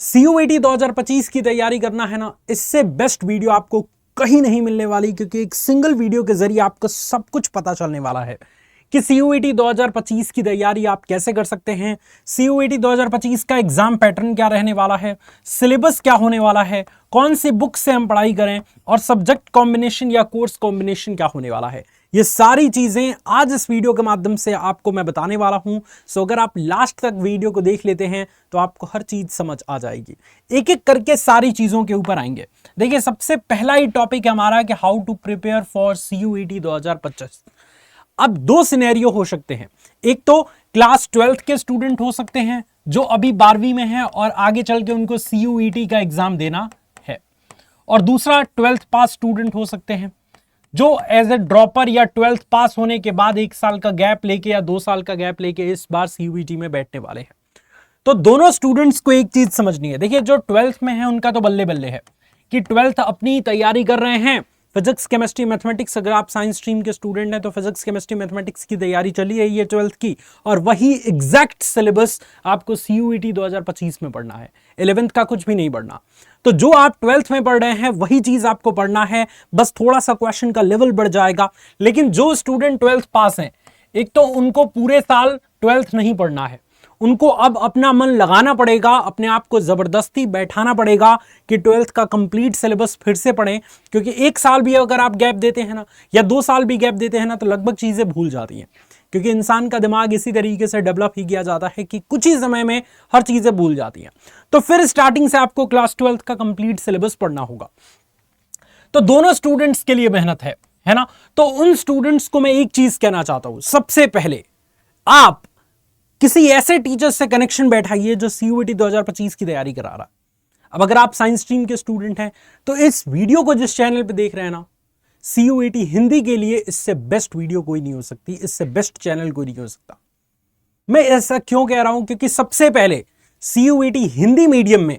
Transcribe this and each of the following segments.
CUET 2025 की तैयारी करना है ना, इससे बेस्ट वीडियो आपको कहीं नहीं मिलने वाली, क्योंकि एक सिंगल वीडियो के जरिए आपको सब कुछ पता चलने वाला है कि CUET 2025 की तैयारी आप कैसे कर सकते हैं, CUET 2025 का एग्जाम पैटर्न क्या रहने वाला है, सिलेबस क्या होने वाला है, कौन सी बुक से हम पढ़ाई करें और सब्जेक्ट कॉम्बिनेशन या कोर्स कॉम्बिनेशन क्या होने वाला है। ये सारी चीजें आज इस वीडियो के माध्यम से आपको मैं बताने वाला हूं। सो अगर आप लास्ट तक वीडियो को देख लेते हैं तो आपको हर चीज समझ आ जाएगी। एक एक करके सारी चीजों के ऊपर आएंगे। देखिए, सबसे पहला ही टॉपिक है हमारा कि how to prepare for CUET 2025। अब दो सिनेरियो हो सकते हैं। एक तो क्लास 12th के स्टूडेंट हो सकते हैं जो अभी 12वीं में हैं और आगे चल के उनको CUET का एग्जाम देना है, और दूसरा 12th पास स्टूडेंट हो सकते हैं जो एज ए ड्रॉपर या 12th पास होने के बाद 1 साल का गैप लेके या 2 साल का गैप लेके इस बार CUET में बैठने वाले हैं। तो दोनों स्टूडेंट्स को एक चीज समझनी है। देखिए, जो 12th में है उनका तो बल्ले बल्ले है कि 12th अपनी तैयारी कर रहे हैं, फिजिक्स केमिस्ट्री मैथमेटिक्स। अगर आप साइंस स्ट्रीम के स्टूडेंट हैं तो फिजिक्स केमिस्ट्री मैथमेटिक्स की तैयारी चली है ये 12th की, और वही एग्जैक्ट सिलेबस आपको CUET 2025 में पढ़ना है। 11th का कुछ भी नहीं पढ़ना। तो जो आप 12th में पढ़ रहे हैं वही चीज आपको पढ़ना है, बस थोड़ा सा क्वेश्चन का लेवल बढ़ जाएगा। लेकिन जो स्टूडेंट 12th पास हैं, एक तो उनको पूरे साल 12th नहीं पढ़ना है, उनको अब अपना मन लगाना पड़ेगा, अपने आप को जबरदस्ती बैठाना पड़ेगा कि 12th का कंप्लीट सिलेबस फिर से पढ़ें। क्योंकि 1 साल भी अगर आप गैप देते हैं ना, या 2 साल भी गैप देते हैं ना, तो लगभग चीजें भूल जाती हैं। क्योंकि इंसान का दिमाग इसी तरीके से डेवलप ही किया जाता है कि कुछ ही समय में हर चीजें भूल जाती हैं। तो फिर स्टार्टिंग से आपको क्लास 12th का कंप्लीट सिलेबस पढ़ना होगा। तो दोनों स्टूडेंट्स के लिए मेहनत है ना। तो उन स्टूडेंट्स को मैं एक चीज कहना चाहता हूं, सबसे पहले आप किसी ऐसे टीचर से कनेक्शन बैठाइए जो CUET 2025 की तैयारी करा रहा है। अब अगर आप साइंस स्ट्रीम के स्टूडेंट हैं तो इस वीडियो को जिस चैनल पे देख रहे हैं ना, CUET हिंदी के लिए इससे बेस्ट वीडियो कोई नहीं हो सकती, इससे बेस्ट चैनल कोई नहीं हो सकता। मैं ऐसा क्यों कह रहा हूं? क्योंकि सबसे पहले CUET हिंदी मीडियम में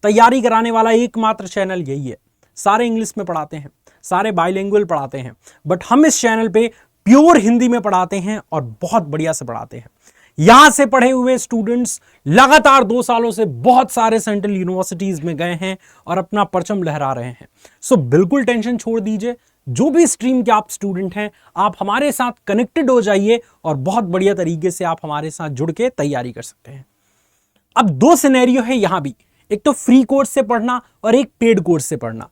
तैयारी कराने वाला एकमात्र चैनल यही है। सारे इंग्लिश में पढ़ाते हैं, सारे बाइलिंगुअल पढ़ाते हैं, बट हम इस चैनल पे प्योर हिंदी में पढ़ाते हैं और बहुत बढ़िया से पढ़ाते हैं। यहां से पढ़े हुए स्टूडेंट्स लगातार 2 सालों से बहुत सारे सेंट्रल यूनिवर्सिटीज में गए हैं और अपना परचम लहरा रहे हैं। सो बिल्कुल टेंशन छोड़ दीजिए। जो भी स्ट्रीम के आप स्टूडेंट हैं, आप हमारे साथ कनेक्टेड हो जाइए और बहुत बढ़िया तरीके से आप हमारे साथ जुड़ के तैयारी कर सकते हैं। अब 2 सिनेरियो है यहां भी, एक तो फ्री कोर्स से पढ़ना और एक पेड कोर्स से पढ़ना।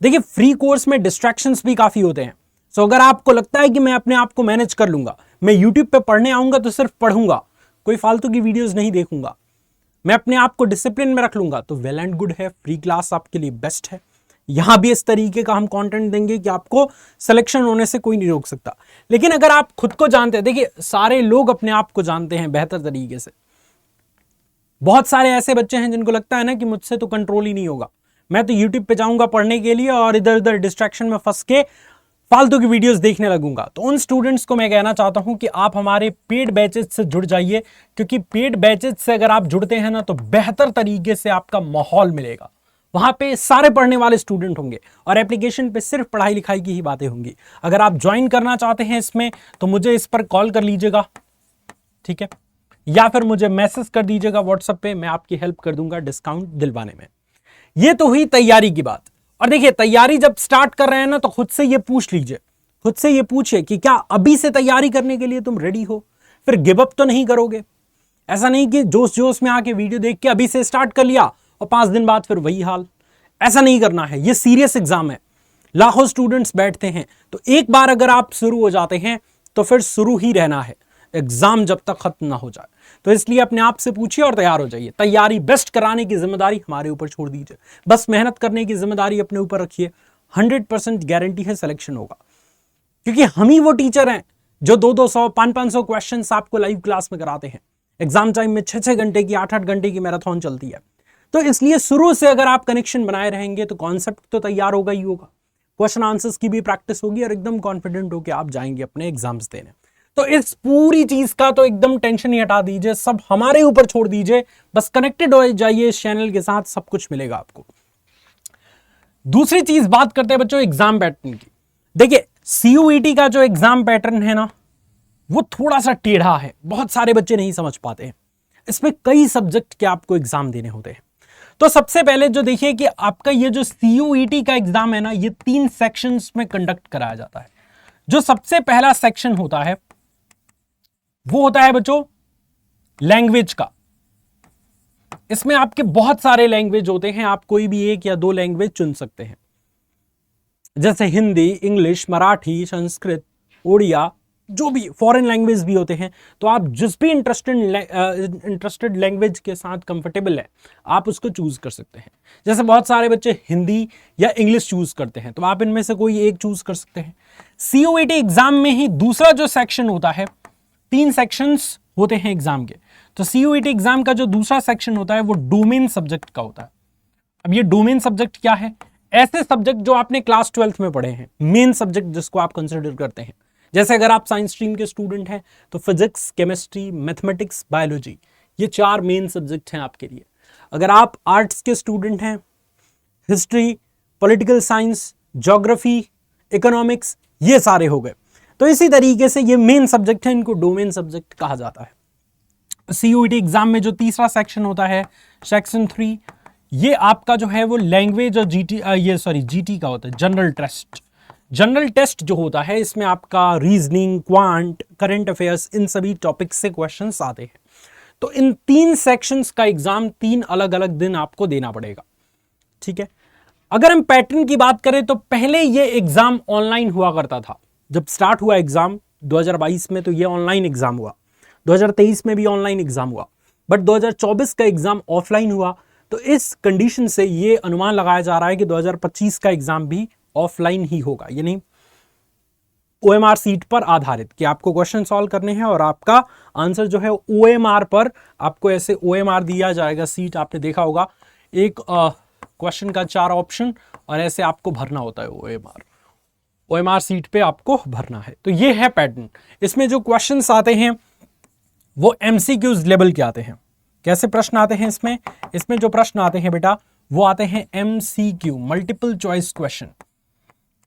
देखिए, फ्री कोर्स में डिस्ट्रैक्शंस भी काफी होते हैं। सो अगर आपको लगता है कि मैं अपने आप को मैनेज कर लूंगा, मैं यूट्यूब पे पढ़ने आऊंगा तो सिर्फ पढ़ूंगा, कोई फालतू की वीडियोस नहीं देखूंगा, मैं अपने आप को डिसिप्लिन में रख लूंगा, तो वेल एंड गुड है, फ्री क्लास आपके लिए बेस्ट है। यहां भी इस तरीके का हम कंटेंट देंगे कि आपको सिलेक्शन होने से कोई नहीं रोक सकता। लेकिन अगर आप खुद को जानते हैं, देखिए सारे लोग अपने आप को जानते हैं बेहतर तरीके से। बहुत सारे ऐसे बच्चे हैं जिनको लगता है ना कि मुझसे तो कंट्रोल ही नहीं होगा, मैं तो यूट्यूब पे जाऊंगा पढ़ने के लिए और इधर उधर डिस्ट्रैक्शन में फंस के फालतू की वीडियोस देखने लगूंगा। तो उन स्टूडेंट्स को मैं कहना चाहता हूं कि आप हमारे पेड बैचेस से जुड़ जाइए, क्योंकि पेड बैचेस से अगर आप जुड़ते हैं ना तो बेहतर तरीके से आपका माहौल मिलेगा। वहां पे सारे पढ़ने वाले स्टूडेंट होंगे और एप्लीकेशन पे सिर्फ पढ़ाई लिखाई की ही बातें होंगी। अगर आप ज्वाइन करना चाहते हैं इसमें तो मुझे इस पर कॉल कर लीजिएगा, ठीक है, या फिर मुझे मैसेज कर दीजिएगा व्हाट्सएप पे, मैं आपकी हेल्प कर दूंगा डिस्काउंट दिलवाने में। ये तो हुई तैयारी की बात। और देखिए, तैयारी जब स्टार्ट कर रहे हैं ना तो खुद से ये पूछ लीजिए, खुद से ये पूछिए कि क्या अभी से तैयारी करने के लिए तुम रेडी हो? फिर गिव अप तो नहीं करोगे। ऐसा नहीं कि जोश जोश में आके वीडियो देख के अभी से स्टार्ट कर लिया और 5 दिन बाद फिर वही हाल। ऐसा नहीं करना है। ये सीरियस एग्जाम है, लाखों स्टूडेंट्स बैठते हैं। तो एक बार अगर आप शुरू हो जाते हैं तो फिर शुरू ही रहना है, एग्जाम जब तक खत्म ना हो जाए। तो इसलिए अपने आप से पूछिए और तैयार हो जाइए। तैयारी बेस्ट कराने की जिम्मेदारी हमारे ऊपर छोड़ दीजिए, बस मेहनत करने की जिम्मेदारी अपने ऊपर रखिए। 100% गारंटी है सिलेक्शन होगा, क्योंकि हम ही वो टीचर हैं जो 200 500 क्वेश्चन आपको लाइव क्लास में कराते हैं। एग्जाम टाइम में 6 घंटे की 8 घंटे की मैराथन चलती है। तो इसलिए शुरू से अगर आप कनेक्शन बनाए रहेंगे तो कॉन्सेप्ट तो तैयार होगा ही होगा, क्वेश्चन आंसर्स की भी प्रैक्टिस होगी और एकदम कॉन्फिडेंट होकर आप जाएंगे अपने एग्जाम्स देने। तो इस पूरी चीज का तो एकदम टेंशन ही हटा दीजिए, सब हमारे ऊपर छोड़ दीजिए, बस कनेक्टेड हो जाइए इस चैनल के साथ, सब कुछ मिलेगा आपको। दूसरी चीज बात करते हैं बच्चों एग्जाम पैटर्न की। देखिए, CUET का जो एग्जाम पैटर्न है ना वो थोड़ा सा टेढ़ा है, बहुत सारे बच्चे नहीं समझ पाते हैं। इसमें कई सब्जेक्ट के आपको एग्जाम देने होते हैं। तो सबसे पहले जो देखिए कि आपका ये जो CUET का एग्जाम है ना, ये 3 सेक्शंस में कंडक्ट कराया जाता है। जो सबसे पहला सेक्शन होता है वो होता है बच्चों लैंग्वेज का। इसमें आपके बहुत सारे लैंग्वेज होते हैं, आप कोई भी 1 या 2 लैंग्वेज चुन सकते हैं, जैसे हिंदी, इंग्लिश, मराठी, संस्कृत, उड़िया, जो भी फॉरेन लैंग्वेज भी होते हैं। तो आप जिस भी इंटरेस्टेड लैंग्वेज के साथ कंफर्टेबल है आप उसको चूज कर सकते हैं। जैसे बहुत सारे बच्चे हिंदी या इंग्लिश चूज करते हैं, तो आप इनमें से कोई एक चूज कर सकते हैं। CUET एग्जाम में ही दूसरा जो सेक्शन होता है, 3 सेक्शंस होते हैं एग्जाम के। तो CUET एग्जाम का जो दूसरा सेक्शन होता है वो डोमेन सब्जेक्ट का होता है। अब ये डोमेन सब्जेक्ट क्या है? ऐसे सब्जेक्ट जो आपने क्लास 12th में पढ़े हैं, मेन सब्जेक्ट जिसको आप कंसिडर करते हैं। जैसे अगर आप साइंस स्ट्रीम के स्टूडेंट हैं तो फिजिक्स, केमिस्ट्री, मैथमेटिक्स, बायोलॉजी, ये 4 मेन सब्जेक्ट हैं आपके लिए। अगर आप आर्ट्स के स्टूडेंट हैं, history, political science, geography, economics, ये सारे हो गए। तो इसी तरीके से ये मेन सब्जेक्ट है, इनको डोमेन सब्जेक्ट कहा जाता है। CUET एग्जाम में जो तीसरा सेक्शन होता है, सेक्शन 3, ये आपका जो है वो लैंग्वेज और जीटी का होता है, जनरल टेस्ट। जनरल टेस्ट जो होता है इसमें आपका रीजनिंग, क्वांट, करंट अफेयर्स, इन सभी टॉपिक्स से क्वेश्चंस आते हैं। तो इन 3 सेक्शंस का एग्जाम 3 अलग अलग दिन आपको देना पड़ेगा, ठीक है। अगर हम पैटर्न की बात करें तो पहले ये एग्जाम ऑनलाइन हुआ करता था। जब स्टार्ट हुआ एग्जाम 2022 में तो ये ऑनलाइन एग्जाम हुआ, 2023 में भी ऑनलाइन एग्जाम हुआ, बट 2024 का एग्जाम ऑफलाइन हुआ। तो इस कंडीशन से ये अनुमान लगाया जा रहा है कि 2025 का एग्जाम भी ऑफलाइन ही होगा, यानी OMR सीट पर आधारित, कि आपको क्वेश्चन सॉल्व करने हैं और आपका आंसर जो है OMR पर आपको ऐसे OMR दिया जाएगा। सीट आपने देखा होगा, एक क्वेश्चन का 4 ऑप्शन और ऐसे आपको भरना होता है OMR सीट पे आपको भरना है। तो ये है पैटर्न। इसमें जो क्वेश्चंस आते हैं वो MCQs लेवल के आते हैं। कैसे प्रश्न आते हैं इसमें जो प्रश्न आते हैं बेटा वो आते हैं MCQ, मल्टीपल चॉइस क्वेश्चन।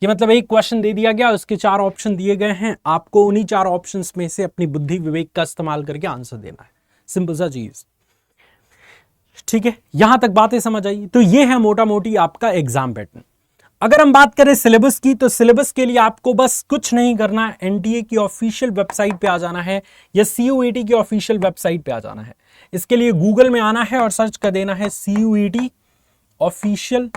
कि मतलब एक क्वेश्चन दे दिया गया, उसके 4 ऑप्शन दिए गए हैं, आपको उन्हीं 4 ऑप्शंस में से अपनी बुद्धि विवेक का इस्तेमाल करके आंसर देना है। सिंपल सा चीज, ठीक है। यहां तक बातें समझ आई? तो ये है मोटा मोटी आपका एग्जाम पैटर्न। अगर हम बात करें सिलेबस की, तो सिलेबस के लिए आपको बस कुछ नहीं करना है, NTA की ऑफिशियल वेबसाइट पे आ जाना है या CUET की ऑफिशियल वेबसाइट पे आ जाना है। इसके लिए गूगल में आना है और सर्च कर देना है CUET ऑफिशियल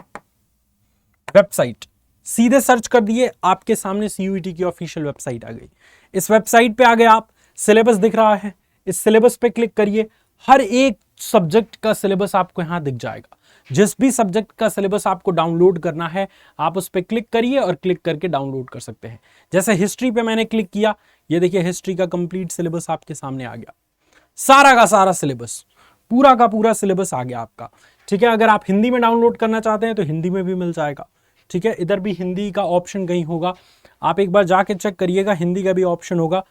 वेबसाइट। सीधे सर्च कर दिए, आपके सामने CUET की ऑफिशियल वेबसाइट आ गई। इस वेबसाइट पे आ गए आप, सिलेबस दिख रहा है, इस सिलेबस पे क्लिक करिए। हर एक सब्जेक्ट का सिलेबस आपको यहां दिख जाएगा। जिस भी सब्जेक्ट का सिलेबस आपको डाउनलोड करना है आप उस पर क्लिक करिए और क्लिक करके डाउनलोड कर सकते हैं। जैसे हिस्ट्री पे मैंने क्लिक किया, ये देखिए हिस्ट्री का कंप्लीट सिलेबस आपके सामने आ गया। सारा का सारा सिलेबस, पूरा का पूरा सिलेबस आ गया आपका, ठीक है। अगर आप हिंदी में डाउनलोड करना चाहते हैं तो हिंदी में भी मिल जाएगा, ठीक है। इधर भी हिंदी का ऑप्शन कहीं होगा, आप एक बार जाके चेक करिएगा, हिंदी का भी ऑप्शन होगा,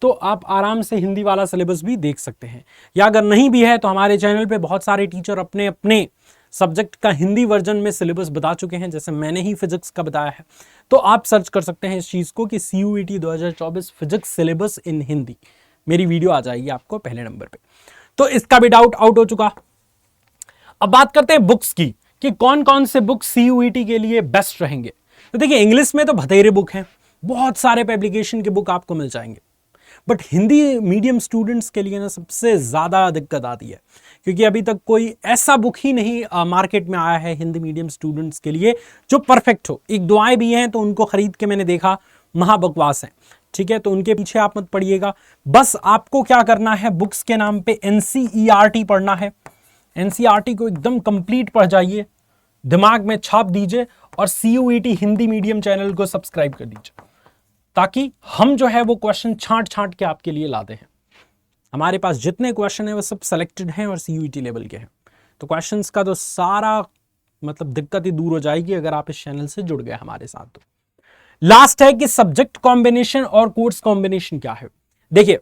तो आप आराम से हिंदी वाला सिलेबस भी देख सकते हैं। या अगर नहीं भी है तो हमारे चैनल पे बहुत सारे टीचर अपने अपने सब्जेक्ट का हिंदी वर्जन में सिलेबस बता चुके हैं, जैसे मैंने ही फिजिक्स का बताया है। तो आप सर्च कर सकते हैं इस चीज को कि CUET 2024 physics syllabus in Hindi, मेरी वीडियो आ जाएगी आपको पहले नंबर पे। तो इसका भी डाउट आउट हो चुका। अब बात करते हैं बुक्स की, कि कौन कौन से बुक CUET के लिए बेस्ट रहेंगे। तो देखिए इंग्लिश में तो बथेरे बुक हैं, बहुत सारे पब्लिकेशन के बुक आपको मिल जाएंगे, बट हिंदी मीडियम स्टूडेंट्स के लिए ना सबसे ज़्यादा दिक्कत आती है, क्योंकि अभी तक कोई ऐसा बुक ही नहीं मार्केट में आया है हिंदी मीडियम स्टूडेंट्स के लिए जो परफेक्ट हो। एक दो आए भी हैं तो उनको खरीद के मैंने देखा, महाबकवास है, ठीक है। तो उनके पीछे आप मत पड़िएगा। बस आपको क्या करना है, बुक्स के नाम पे NCERT पढ़ना है। NCERT को एकदम कंप्लीट पढ़ जाइए, दिमाग में छाप दीजिए और CUET हिंदी मीडियम चैनल को सब्सक्राइब कर दीजिए, ताकि हम जो है वो क्वेश्चन छांट छांट के आपके लिए लाते हैं। हमारे पास जितने क्वेश्चन है वो सब सेलेक्टेड हैं और CUET लेवल के हैं। तो क्वेश्चंस का तो सारा मतलब दिक्कत ही दूर हो जाएगी अगर आप इस चैनल से जुड़ गए हमारे साथ। तो लास्ट है कि सब्जेक्ट कॉम्बिनेशन और कोर्स कॉम्बिनेशन क्या है। देखिए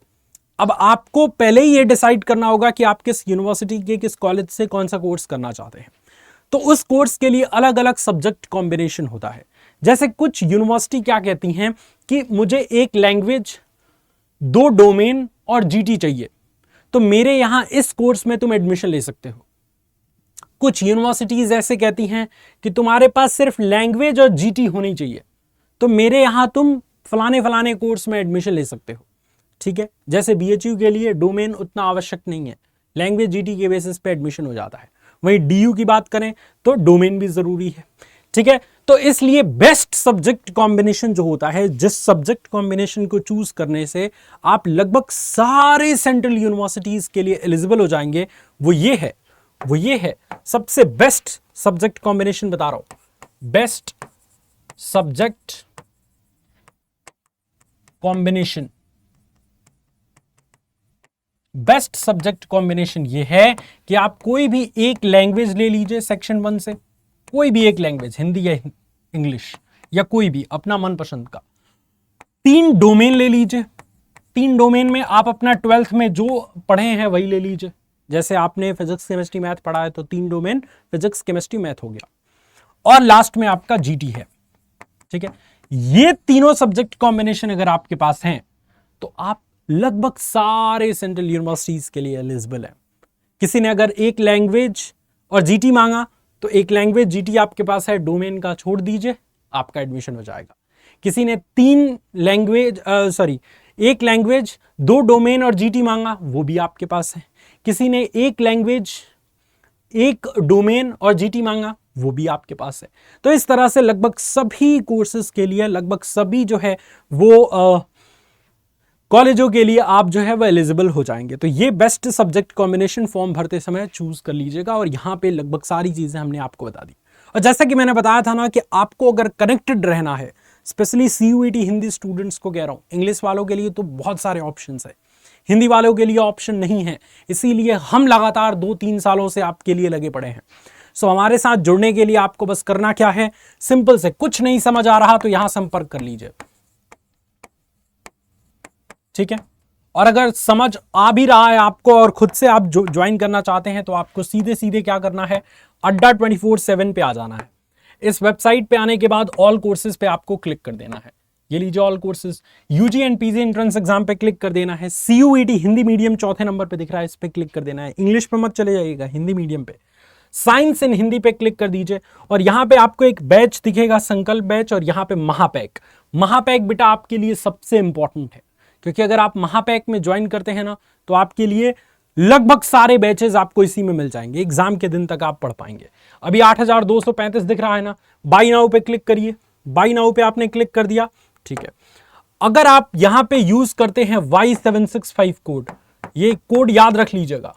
अब आपको पहले ही ये डिसाइड करना होगा कि आप किस यूनिवर्सिटी के, किस कॉलेज से कौन सा कोर्स करना चाहते हैं। तो उस कोर्स के लिए अलग अलग सब्जेक्ट कॉम्बिनेशन होता है। जैसे कुछ यूनिवर्सिटी क्या कहती हैं कि मुझे एक लैंग्वेज, 2 डोमेन और GT चाहिए, तो मेरे यहां इस कोर्स में तुम एडमिशन ले सकते हो। कुछ यूनिवर्सिटीज ऐसे कहती हैं कि तुम्हारे पास सिर्फ लैंग्वेज और जीटी होनी चाहिए, तो मेरे यहां तुम फलाने फलाने कोर्स में एडमिशन ले सकते हो। ठीक है, जैसे बीएचयू के लिए डोमेन उतना आवश्यक नहीं है, लैंग्वेज जीटी के बेसिस पे एडमिशन हो जाता है। वहीं डीयू की बात करें तो डोमेन भी जरूरी है। ठीक है, तो इसलिए बेस्ट सब्जेक्ट कॉम्बिनेशन जो होता है, जिस सब्जेक्ट कॉम्बिनेशन को चूज करने से आप लगभग सारे सेंट्रल यूनिवर्सिटीज के लिए एलिजिबल हो जाएंगे, वो ये है सबसे बेस्ट सब्जेक्ट कॉम्बिनेशन बता रहा हूं। Best subject combination, best subject combination ये है कि आप कोई भी एक लैंग्वेज ले लीजिए सेक्शन 1 से, कोई भी एक लैंग्वेज, हिंदी या इंग्लिश या कोई भी अपना मनपसंद का। 3 डोमेन ले लीजिए, 3 डोमेन में आप अपना 12th में जो पढ़े हैं वही ले लीजिए। जैसे आपने फिजिक्स केमिस्ट्री मैथ पढ़ा है तो 3 डोमेन फिजिक्स केमिस्ट्री मैथ हो गया, और लास्ट में आपका जीटी है। ठीक है, ये तीनों सब्जेक्ट कॉम्बिनेशन अगर आपके पास हैं तो आप लगभग सारे सेंट्रल यूनिवर्सिटीज के लिए एलिजिबल है। किसी ने अगर एक लैंग्वेज और जीटी मांगा तो एक लैंग्वेज जीटी आपके पास है, डोमेन का छोड़ दीजिए, आपका एडमिशन हो जाएगा। किसी ने 3 लैंग्वेज एक लैंग्वेज 2 डोमेन और जीटी मांगा, वो भी आपके पास है। किसी ने एक लैंग्वेज 1 डोमेन और जीटी मांगा, वो भी आपके पास है। तो इस तरह से लगभग सभी कोर्सेज के लिए, लगभग सभी जो है वो कॉलेजों के लिए आप जो है वो एलिजिबल हो जाएंगे। तो ये बेस्ट सब्जेक्ट कॉम्बिनेशन फॉर्म भरते समय चूज कर लीजिएगा, और यहाँ पे लगभग सारी चीजें हमने आपको बता दी। और जैसा कि मैंने बताया था ना कि आपको अगर कनेक्टेड रहना है, स्पेशली सीयूईटी हिंदी स्टूडेंट्स को कह रहा हूँ, इंग्लिश वालों के लिए तो बहुत सारे ऑप्शंस है, हिंदी वालों के लिए ऑप्शन नहीं है, इसीलिए हम लगातार 2-3 सालों से आपके लिए लगे पड़े हैं। सो हमारे साथ जुड़ने के लिए आपको बस करना क्या है, सिंपल से, कुछ नहीं समझ आ रहा तो यहां संपर्क कर लीजिए। ठीक है, और अगर समझ आ भी रहा है आपको और खुद से आप ज्वाइन करना चाहते हैं तो आपको सीधे सीधे क्या करना है, अड्डा 24/7 पे आ जाना है। इस वेबसाइट पे आने के बाद ऑल कोर्सेज पे आपको क्लिक कर देना है। ये लीजिए all courses, UG and PG entrance exam पे क्लिक कर देना है। सीयूईटी हिंदी मीडियम 4थे नंबर पे दिख रहा है, इस पे क्लिक कर देना है। इंग्लिश पे मत चले जाइएगा, हिंदी मीडियम पे। साइंस इन हिंदी पे क्लिक कर दीजिए, और यहां पे आपको एक बैच दिखेगा, संकल्प बैच, और यहां पे महापैक। महापैक बेटा आपके लिए सबसे इंपॉर्टेंट है, क्योंकि अगर आप महापैक में ज्वाइन करते हैं ना तो आपके लिए लगभग सारे बैचेस आपको इसी में मिल जाएंगे, एग्जाम के दिन तक आप पढ़ पाएंगे। अभी 8235 दिख रहा है ना, बाई नाउ पे क्लिक करिए। बाई नाउ पे आपने क्लिक कर दिया, ठीक है। अगर आप यहां पे यूज करते हैं Y765 कोड, ये कोड याद रख लीजिएगा,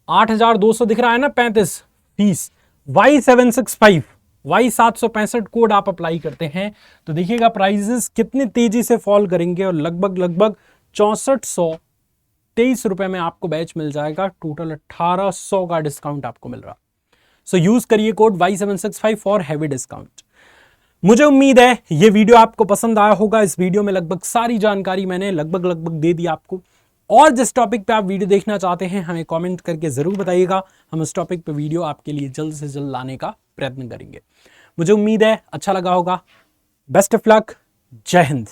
8200 दिख रहा है ना 35 फीस, Y765 Y765 कोड आप अप्लाई करते हैं तो देखिएगा प्राइजेस कितने तेजी से फॉल करेंगे, और लगभग 6423 रुपए में आपको बैच मिल जाएगा। टोटल 1800 का डिस्काउंट आपको मिल रहा। सो यूज करिए code Y765 for heavy discount. मुझे उम्मीद है ये वीडियो आपको पसंद आया होगा। इस वीडियो में लगभग सारी जानकारी मैंने लगभग दे दी आपको, और जिस टॉपिक पे आप वीडियो देखना चाहते हैं हमें कमेंट करके जरूर बताइएगा। हम उस टॉपिक पे वीडियो आपके लिए जल्द से जल्द लाने का प्रयत्न करेंगे। मुझे उम्मीद है अच्छा लगा होगा। बेस्ट ऑफ लक, जय हिंद।